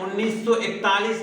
1941